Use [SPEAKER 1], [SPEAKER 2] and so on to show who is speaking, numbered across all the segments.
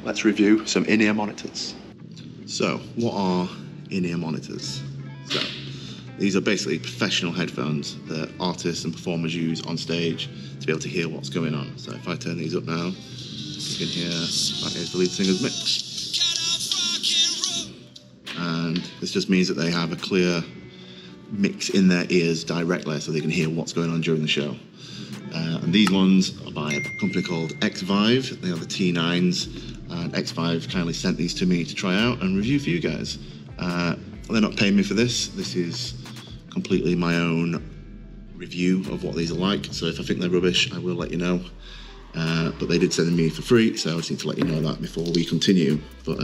[SPEAKER 1] Let's review some in-ear monitors. So, what are in-ear monitors? So, these are basically professional headphones that artists and performers use on stage to be able to hear what's going on. So if I turn these up now, you can hear that is the lead singer's mix. And this just means that they have a clear mix in their ears directly so they can hear what's going on during the show. And these ones are by a company called Xvive. They are the T9s. And Xvive kindly sent these to me to try out and review for you guys. They're not paying me for this. This is completely my own review of what these are like. So if I think they're rubbish, I will let you know. But they did send them me for free, so I just need to let you know that before we continue. But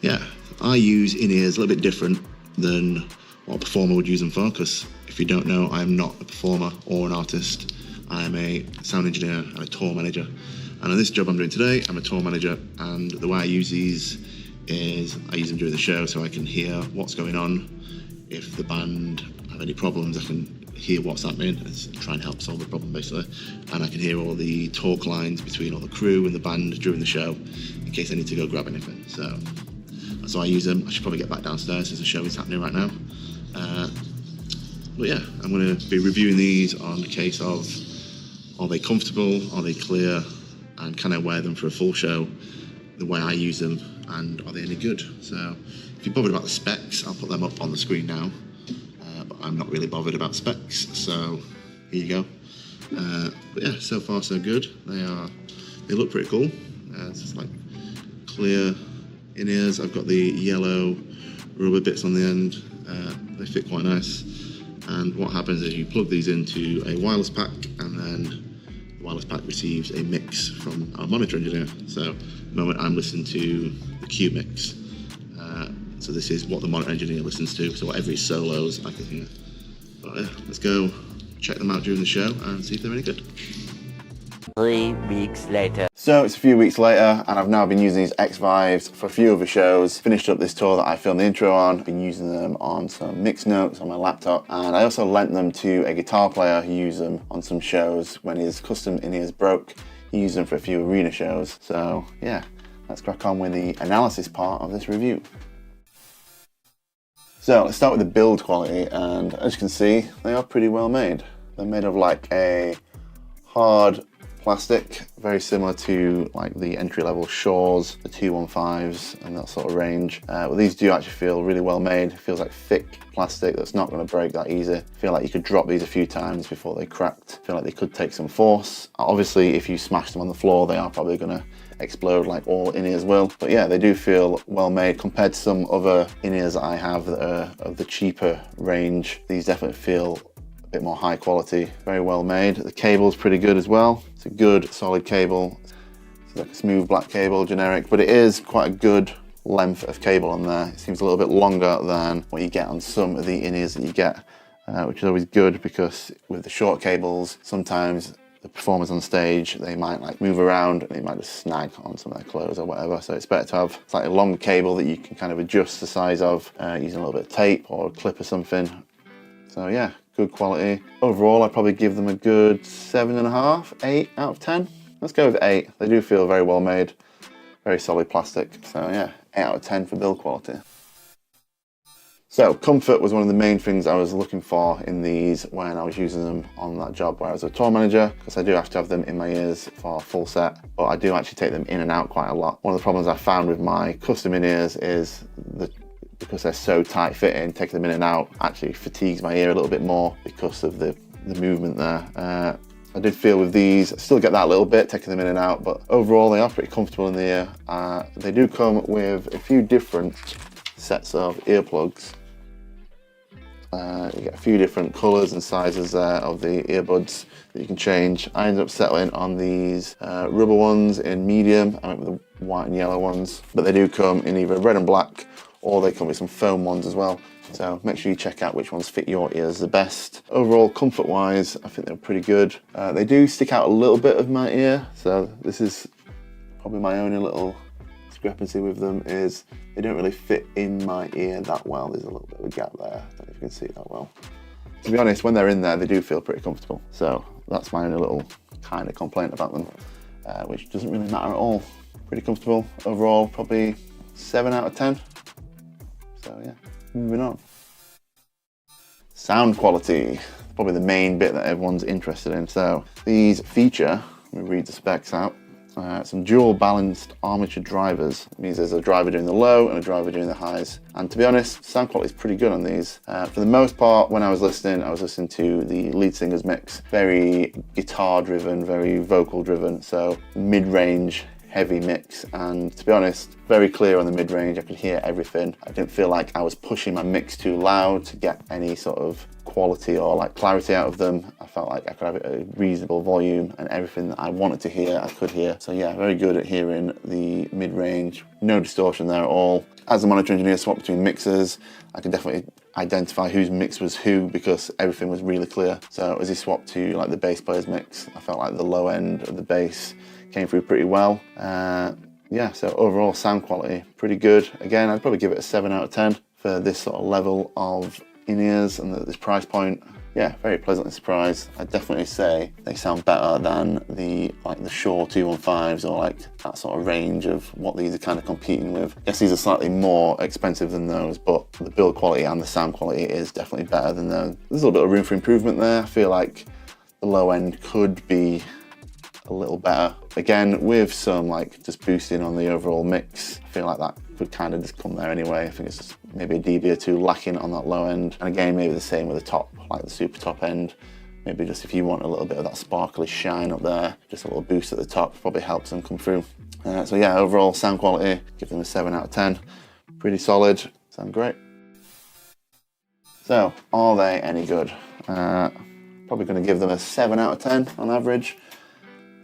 [SPEAKER 1] yeah, I use in-ears a little bit different than what a performer would use them for, because if you don't know, I'm not a performer or an artist. I am a sound engineer and a tour manager. And on this job I'm doing today, I'm a tour manager, and the way I use these is I use them during the show so I can hear what's going on. If the band have any problems, I can hear what's happening and try and help solve the problem basically. And I can hear all the talk lines between all the crew and the band during the show in case I need to go grab anything. So that's why I use them. I should probably get back downstairs as the show is happening right now. But yeah, I'm going to be reviewing these on the case of, are they comfortable, are they clear, and can I wear them for a full show the way I use them, and are they any good? So if you're bothered about the specs, I'll put them up on the screen now, but I'm not really bothered about specs, so here you go. But yeah, so far so good. They look pretty cool. It's just like clear in-ears. I've got the yellow rubber bits on the end. They fit quite nice. And what happens is you plug these into a wireless pack, and then the wireless pack receives a mix from our monitor engineer. So at the moment I'm listening to the Q mix. So this is what the monitor engineer listens to, so whatever his solos I can hear. But yeah, let's go check them out during the show and see if they're any good.
[SPEAKER 2] 3 weeks later.
[SPEAKER 3] So it's a few weeks later, and I've now been using these Xvives for a few other shows. Finished up this tour that I filmed the intro on. Been using them on some mix notes on my laptop, and I also lent them to a guitar player who used them on some shows when his custom in-ears broke. He used them for a few arena shows. So yeah, let's crack on with the analysis part of this review. So let's start with the build quality, and as you can see, they are pretty well made. They're made of like a hard plastic, very similar to like the entry-level Shores, the 215s and that sort of range. But these do actually feel really well made. It feels like thick plastic that's not going to break that easy. I feel like you could drop these a few times before they cracked. I feel like they could take some force. Obviously, if you smash them on the floor, they are probably going to explode like all in-ears will. But yeah, they do feel well made compared to some other in-ears that I have that are of the cheaper range. These definitely feel a bit more high quality, very well made. The cable's pretty good as well. It's a good solid cable. It's like a smooth black cable, generic, but it is quite a good length of cable on there. It seems a little bit longer than what you get on some of the in-ears that you get, which is always good, because with the short cables, sometimes the performers on stage, they might like move around and they might just snag on some of their clothes or whatever. So it's better to have slightly longer cable that you can kind of adjust the size of using a little bit of tape or a clip or something. So yeah, good quality. Overall, I'd probably give them a good 7.5, 8 out of 10. Let's go with 8. They do feel very well made, very solid plastic. So yeah, 8 out of 10 for build quality. So comfort was one of the main things I was looking for in these when I was using them on that job where I was a tour manager, because I do have to have them in my ears for a full set, but I do actually take them in and out quite a lot. One of the problems I found with my custom in-ears is because they're so tight fitting, taking them in and out actually fatigues my ear a little bit more because of the movement there. I did feel with these, I still get that a little bit, taking them in and out, but overall they are pretty comfortable in the ear. They do come with a few different sets of earplugs. You get a few different colours and sizes there of the earbuds that you can change. I ended up settling on these rubber ones in medium. I went with the white and yellow ones, but they do come in either red and black, or they come with some foam ones as well. So make sure you check out which ones fit your ears the best. Overall, comfort-wise, I think they're pretty good. They do stick out a little bit of my ear, so this is probably my only little discrepancy with them, is they don't really fit in my ear that well. There's a little bit of a gap there. I don't know if you can see it that well. To be honest, when they're in there, they do feel pretty comfortable. So that's my only little kind of complaint about them, which doesn't really matter at all. Pretty comfortable overall, probably 7 out of 10. So yeah, moving on. Sound quality, probably the main bit that everyone's interested in. So these feature, let me read the specs out, some dual balanced armature drivers. It means there's a driver doing the low and a driver doing the highs. And to be honest, sound quality is pretty good on these. For the most part, when I was listening to the lead singer's mix. Very guitar driven, very vocal driven. So mid-range, heavy mix, and to be honest, very clear on the mid-range. I could hear everything. I didn't feel like I was pushing my mix too loud to get any sort of quality or like clarity out of them. I felt like I could have a reasonable volume, and everything that I wanted to hear, I could hear. So yeah, very good at hearing the mid-range. No distortion there at all. As the monitor engineer swapped between mixers, I could definitely identify whose mix was who because everything was really clear. So as he swapped to like the bass player's mix, I felt like the low end of the bass came through pretty well. Yeah, so overall sound quality, pretty good. Again, I'd probably give it a 7 out of 10 for this sort of level of in-ears and this price point. Yeah, very pleasantly surprised. I'd definitely say they sound better than the Shure 215s or like that sort of range of what these are kind of competing with. I guess these are slightly more expensive than those, but the build quality and the sound quality is definitely better than those. There's a little bit of room for improvement there. I feel like the low end could be a little better. Again, with some like just boosting on the overall mix, I feel like that could kind of just come there anyway. I think it's just maybe a dB or two lacking on that low end. And again, maybe the same with the top, like the super top end. Maybe just if you want a little bit of that sparkly shine up there, just a little boost at the top probably helps them come through. So yeah, overall sound quality, give them a 7 out of 10. Pretty solid, sound great. So, are they any good? Probably going to give them a 7 out of 10 on average.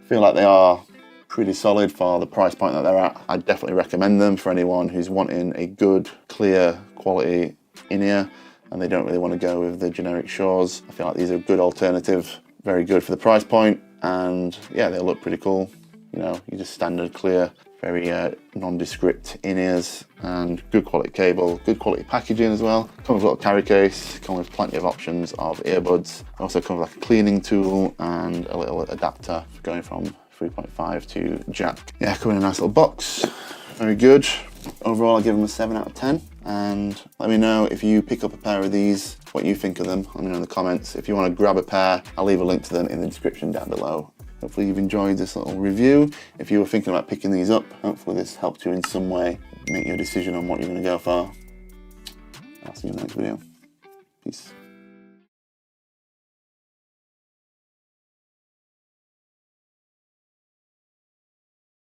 [SPEAKER 3] Feel like they are pretty solid for the price point that they're at. I'd definitely recommend them for anyone who's wanting a good, clear, quality in-ear and they don't really want to go with the generic Shures. I feel like these are a good alternative, very good for the price point, and yeah, they look pretty cool. You know, you just standard clear, very nondescript in-ears, and good quality cable, good quality packaging as well. Comes with a little carry case, comes with plenty of options of earbuds. Also comes with like a cleaning tool and a little adapter for going from 3.5 to jack. Yeah, coming in a nice little box, very good. Overall, I give them a 7 out of 10. And let me know if you pick up a pair of these, what you think of them. Let me know in the comments. If you want to grab a pair, I'll leave a link to them in the description down below. Hopefully you've enjoyed this little review. If you were thinking about picking these up, hopefully this helped you in some way make your decision on what you're going to go for. I'll see you in the next video. Peace.